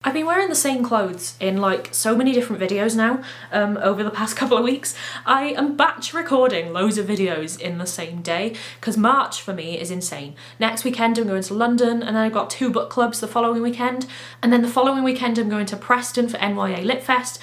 I've been wearing the same clothes in like so many different videos now over the past couple of weeks. I am batch recording loads of videos in the same day because March for me is insane. Next weekend I'm going to London, and then I've got 2 book clubs the following weekend, and then the following weekend I'm going to Preston for NYA Lit Fest.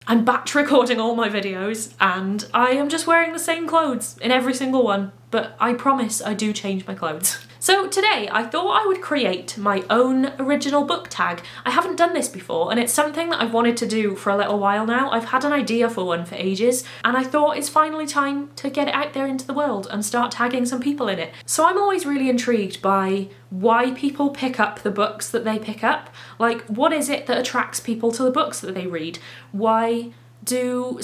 I'm batch recording all my videos and I am just wearing the same clothes in every single one, but I promise I do change my clothes. So today I thought I would create my own original book tag. I haven't done this before, and it's something that I've wanted to do for a little while now. I've had an idea for one for ages, and I thought it's finally time to get it out there into the world and start tagging some people in it. So I'm always really intrigued by why people pick up the books that they pick up. Like, what is it that attracts people to the books that they read? Why do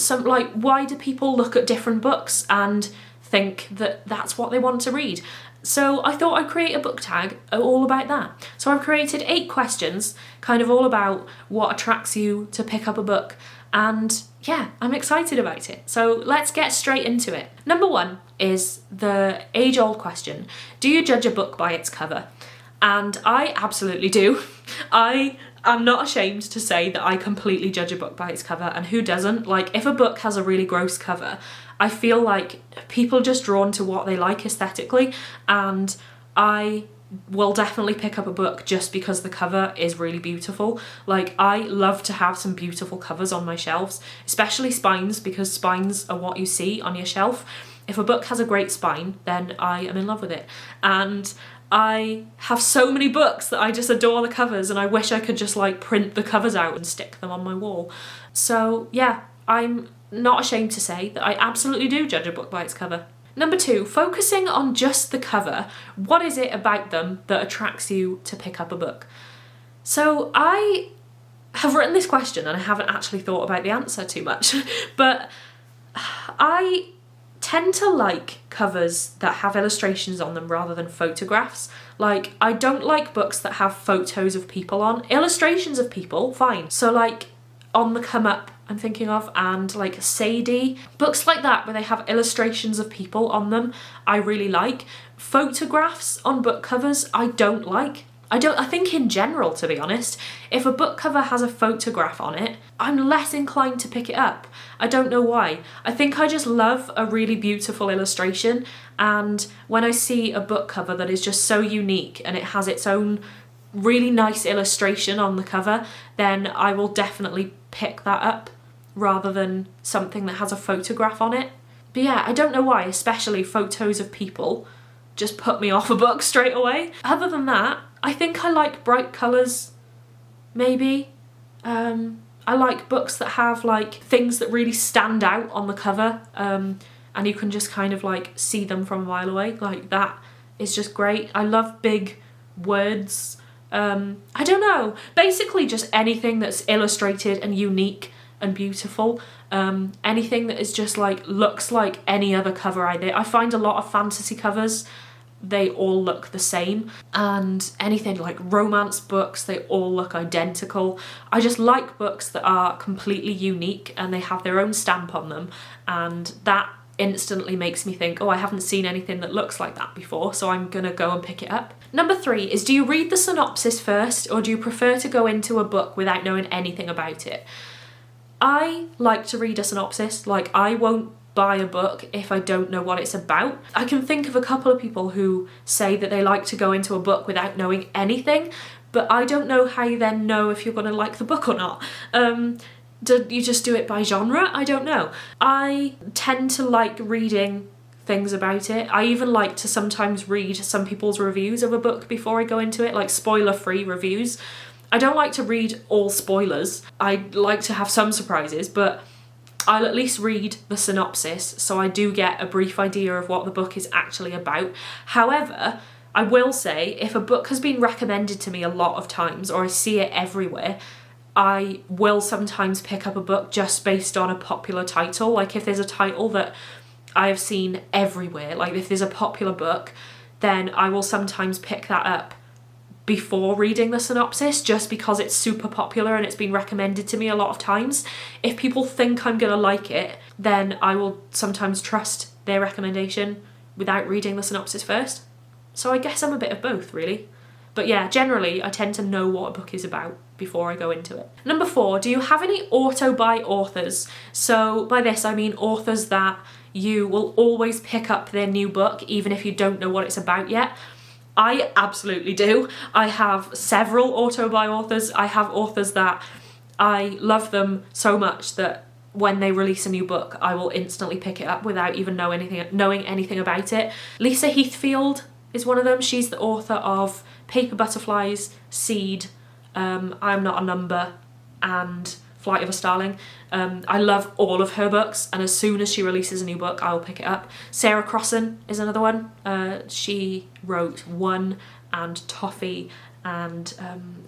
people look at different books and think that that's what they want to read? So I thought I'd create a book tag all about that. So I've created 8 questions, kind of all about what attracts you to pick up a book. And yeah, I'm excited about it. So let's get straight into it. Number 1 is the age-old question. Do you judge a book by its cover? And I absolutely do. I'm not ashamed to say that I completely judge a book by its cover, and who doesn't? Like, if a book has a really gross cover, I feel like people are just drawn to what they like aesthetically, and I will definitely pick up a book just because the cover is really beautiful. Like, I love to have some beautiful covers on my shelves, especially spines, because spines are what you see on your shelf. If a book has a great spine, then I am in love with it. And I have so many books that I just adore the covers, and I wish I could just like print the covers out and stick them on my wall. So yeah, I'm not ashamed to say that I absolutely do judge a book by its cover. Number 2, focusing on just the cover. What is it about them that attracts you to pick up a book? So I have written this question and I haven't actually thought about the answer too much, but I tend to like covers that have illustrations on them rather than photographs. Like, I don't like books that have photos of people on. Illustrations of people, fine. So like On the Come Up, I'm thinking of, and like Sadie. Books like that where they have illustrations of people on them, I really like. Photographs on book covers, I don't like. I think in general, to be honest, if a book cover has a photograph on it, I'm less inclined to pick it up. I don't know why. I think I just love a really beautiful illustration, and when I see a book cover that is just so unique and it has its own really nice illustration on the cover, then I will definitely pick that up rather than something that has a photograph on it. But yeah, I don't know why, especially photos of people just put me off a book straight away. Other than that, I think I like bright colours, maybe. I like books that have like things that really stand out on the cover, and you can just kind of like see them from a mile away. Like, that is just great. I love big words. I don't know, basically just anything that's illustrated and unique and beautiful. Anything that is just like looks like any other cover I find a lot of fantasy covers, they all look the same, and anything like romance books, they all look identical. I just like books that are completely unique and they have their own stamp on them, and that instantly makes me think, oh, I haven't seen anything that looks like that before, so I'm gonna go and pick it up. Number 3 is, do you read the synopsis first, or do you prefer to go into a book without knowing anything about it? I like to read a synopsis. Like, I won't buy a book if I don't know what it's about. I can think of a couple of people who say that they like to go into a book without knowing anything, but I don't know how you then know if you're gonna like the book or not. Do you just do it by genre? I don't know. I tend to like reading things about it. I even like to sometimes read some people's reviews of a book before I go into it, like spoiler-free reviews. I don't like to read all spoilers. I like to have some surprises, but I'll at least read the synopsis so I do get a brief idea of what the book is actually about. However, I will say, if a book has been recommended to me a lot of times, or I see it everywhere, I will sometimes pick up a book just based on a popular title. Like, if there's a title that I have seen everywhere, like if there's a popular book, then I will sometimes pick that up before reading the synopsis, just because it's super popular and it's been recommended to me a lot of times. If people think I'm gonna like it, then I will sometimes trust their recommendation without reading the synopsis first. So I guess I'm a bit of both, really. But yeah, generally I tend to know what a book is about before I go into it. Number 4, do you have any auto-buy authors? So by this I mean authors that you will always pick up their new book even if you don't know what it's about yet. I absolutely do. I have several auto-buy authors. I have authors that I love them so much that when they release a new book, I will instantly pick it up without even knowing anything about it. Lisa Heathfield is one of them. She's the author of Paper Butterflies, Seed, I'm Not a Number, and Flight of a Starling. I love all of her books, and as soon as she releases a new book, I will pick it up. Sarah Crossan is another one. She wrote One and Toffee and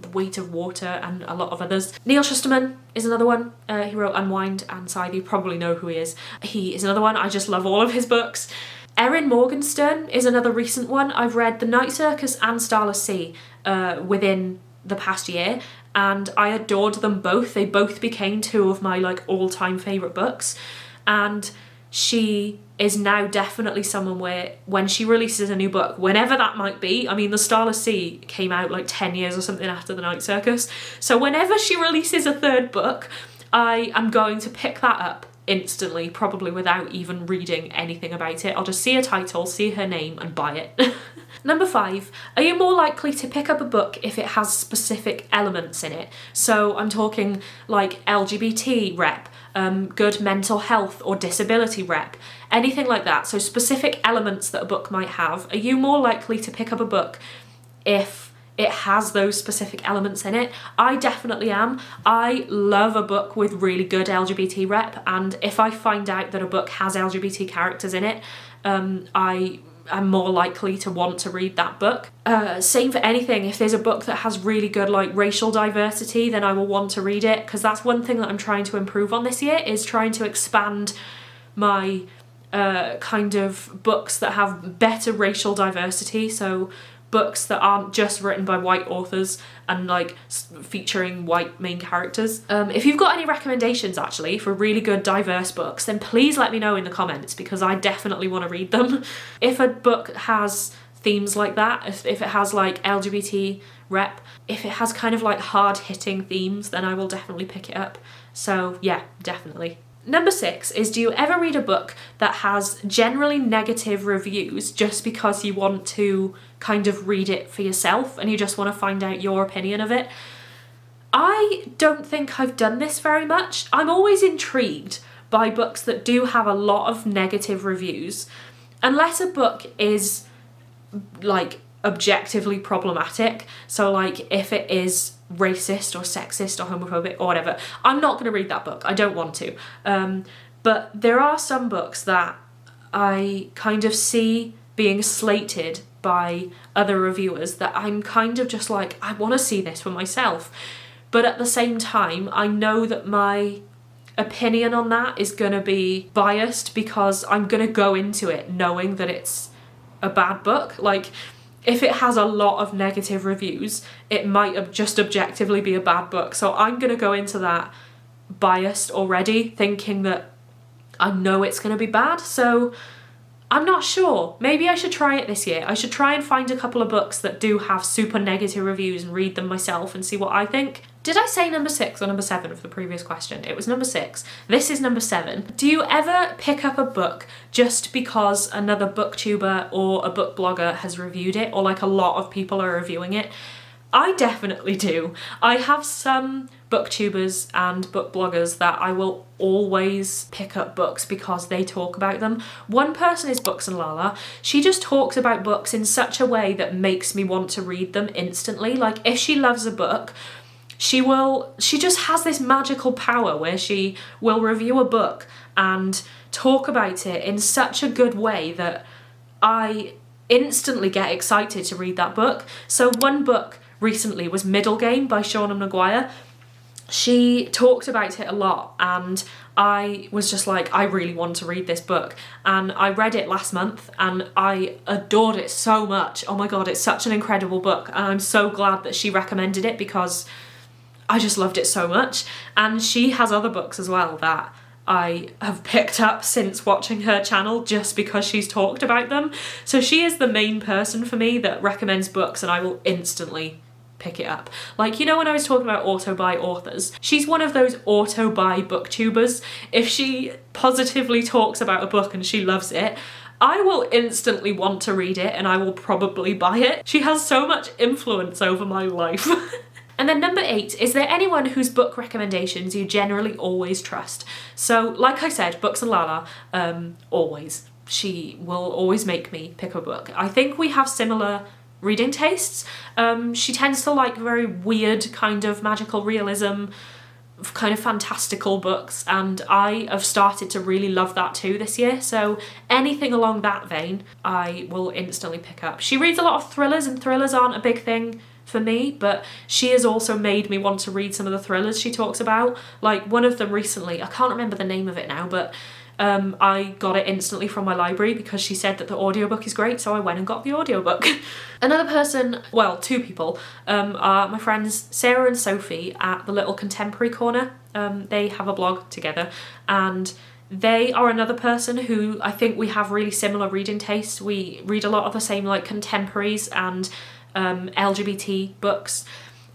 The Weight of Water and a lot of others. Neil Shusterman is another one. He wrote Unwind and Scythe. You probably know who he is. He is another one. I just love all of his books. Erin Morgenstern is another recent one. I've read The Night Circus and Starless Sea within the past year, and I adored them both. They both became 2 of my like all-time favourite books, and she is now definitely someone where when she releases a new book, whenever that might be, I mean the Starless Sea came out like 10 years or something after The Night Circus, so whenever she releases a 3rd book, I am going to pick that up instantly, probably without even reading anything about it. I'll just see a title, see her name and buy it. Number 5, are you more likely to pick up a book if it has specific elements in it? So I'm talking like LGBT rep, good mental health or disability rep, anything like that. So specific elements that a book might have. Are you more likely to pick up a book if it has those specific elements in it? I definitely am. I love a book with really good LGBT rep, and if I find out that a book has LGBT characters in it, I'm more likely to want to read that book. Same for anything. If there's a book that has really good like racial diversity, then I will want to read it, because that's one thing that I'm trying to improve on this year, is trying to expand my kind of books that have better racial diversity. So books that aren't just written by white authors and like featuring white main characters. If you've got any recommendations actually for really good diverse books, then please let me know in the comments, because I definitely want to read them. If a book has themes like that, if it has like LGBT rep, if it has kind of like hard-hitting themes, then I will definitely pick it up. So yeah, definitely. Number 6 is, do you ever read a book that has generally negative reviews just because you want to kind of read it for yourself and you just want to find out your opinion of it? I don't think I've done this very much. I'm always intrigued by books that do have a lot of negative reviews, unless a book is like objectively problematic. So like if it is racist or sexist or homophobic or whatever, I'm not going to read that book. I don't want to. But there are some books that I kind of see being slated by other reviewers that I'm kind of just like, I want to see this for myself. But at the same time, I know that my opinion on that is going to be biased, because I'm going to go into it knowing that it's a bad book. Like, if it has a lot of negative reviews, it might just objectively be a bad book. So I'm going to go into that biased already, thinking that I know it's going to be bad. So I'm not sure. Maybe I should try it this year. I should try and find a couple of books that do have super negative reviews and read them myself and see what I think. Did I say number 6 or number 7 for the previous question? It was number 6. This is number 7. Do you ever pick up a book just because another booktuber or a book blogger has reviewed it, or like a lot of people are reviewing it? I definitely do. I have some booktubers and book bloggers that I will always pick up books because they talk about them. One person is Books and Lala. She just talks about books in such a way that makes me want to read them instantly. Like, if she loves a book, she just has this magical power where she will review a book and talk about it in such a good way that I instantly get excited to read that book. So one book recently was Middle Game by Shauna Maguire. She talked about it a lot and I was just like, I really want to read this book. And I read it last month and I adored it so much. Oh my god, it's such an incredible book, and I'm so glad that she recommended it because I just loved it so much. And she has other books as well that I have picked up since watching her channel just because she's talked about them. So she is the main person for me that recommends books and I will instantly pick it up. Like, you know, when I was talking about auto-buy authors, she's one of those auto-buy booktubers. If she positively talks about a book and she loves it, I will instantly want to read it and I will probably buy it. She has so much influence over my life. And then number 8, is there anyone whose book recommendations you generally always trust? So, like I said, Books and Lala, always. She will always make me pick a book. I think we have similar reading tastes. She tends to like very weird kind of magical realism, kind of fantastical books, and I have started to really love that too this year, so anything along that vein I will instantly pick up. She reads a lot of thrillers, and thrillers aren't a big thing for me, but she has also made me want to read some of the thrillers she talks about. Like one of them recently, I can't remember the name of it now, but I got it instantly from my library because she said that the audiobook is great, so I went and got the audiobook. Another person, well, 2 people, are my friends Sarah and Sophie at the Little Contemporary Corner. They have a blog together, and they are another person who I think we have really similar reading tastes. We read a lot of the same like contemporaries and LGBT books,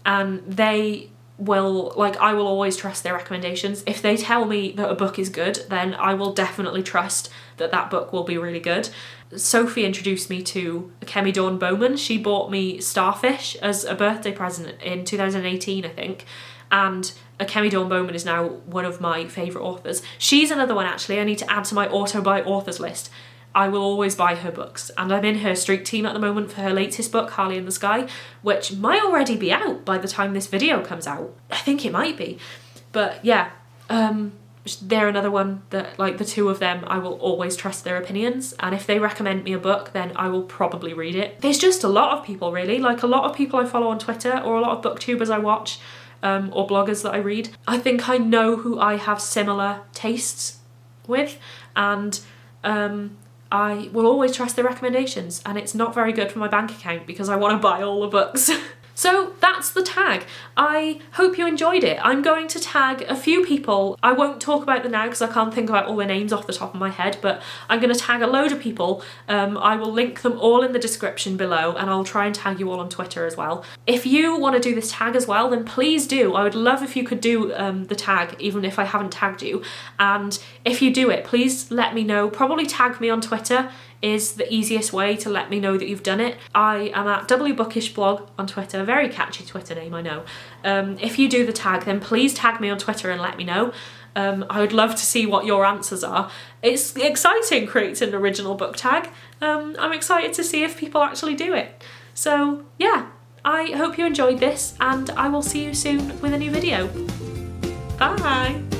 and they will, like, I will always trust their recommendations. If they tell me that a book is good, then I will definitely trust that that book will be really good. Sophie introduced me to Kemi Dawn Bowman. She bought me Starfish as a birthday present in 2018, I think, and Kemi Dawn Bowman is now one of my favourite authors. She's another one actually I need to add to my auto-buy authors list. I will always buy her books, and I'm in her streak team at the moment for her latest book, Harley in the Sky, which might already be out by the time this video comes out. I think it might be. But yeah, they're another one that, like, the 2 of them, I will always trust their opinions, and if they recommend me a book, then I will probably read it. There's just a lot of people, really, like a lot of people I follow on Twitter, or a lot of booktubers I watch, or bloggers that I read. I think I know who I have similar tastes with, and I will always trust their recommendations, and it's not very good for my bank account because I want to buy all the books. So that's the tag. I hope you enjoyed it. I'm going to tag a few people. I won't talk about them now because I can't think about all their names off the top of my head, but I'm going to tag a load of people. I will link them all in the description below, and I'll try and tag you all on Twitter as well. If you want to do this tag as well, then please do. I would love if you could do the tag, even if I haven't tagged you. And if you do it, please let me know. Probably tag me on Twitter is the easiest way to let me know that you've done it. I am at Bookish blog on Twitter, very catchy Twitter name, I know. If you do the tag, then please tag me on Twitter and let me know. I would love to see what your answers are. It's exciting creating an original book tag. I'm excited to see if people actually do it. So yeah, I hope you enjoyed this, and I will see you soon with a new video. Bye!